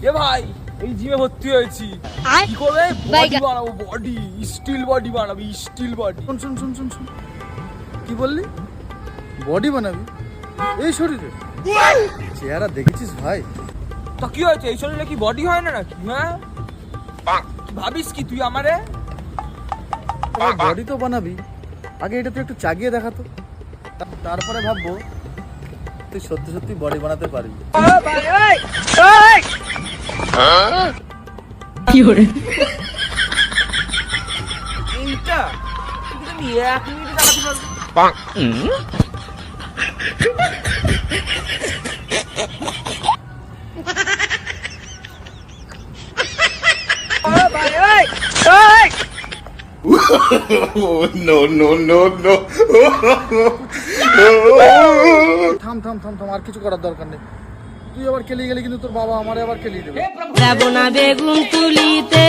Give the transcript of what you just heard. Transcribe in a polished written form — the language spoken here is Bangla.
এ ভাই এই জিমে ভর্তি হয়েছি, কি করে বডি বানাবো, বডি স্টিল বডি বানাবি, স্টিল বডি। শুন শুন শুন শুন শুন, কি বললি? বডি বানাবি এই শরীরে? চেহারা দেখেছিস ভাই? তো কি হয়েছে, এই শরীরে কি বডি হয় না নাকি? হ্যাঁ ভাবিস কি তুই আমারে? বডি তো বানাবি, আগে এটা তুই একটু চাগিয়ে দেখাতো, তারপরে ভাববো তুই সত্যি সত্যি বডি বানাতে পারবি। কি হরে এইটা তুমি 1 মিনিটে দেখাতে পারবি? No, no, no, no. থাম থাম থাম থাম, আর কিছু করার দরকার নেই। তুই আবার খেলিয়ে গেলি কিন্তু তোর বাবা আমারে আবার খেলিয়ে দেবে। যাবো না বেগুন তুলিতে।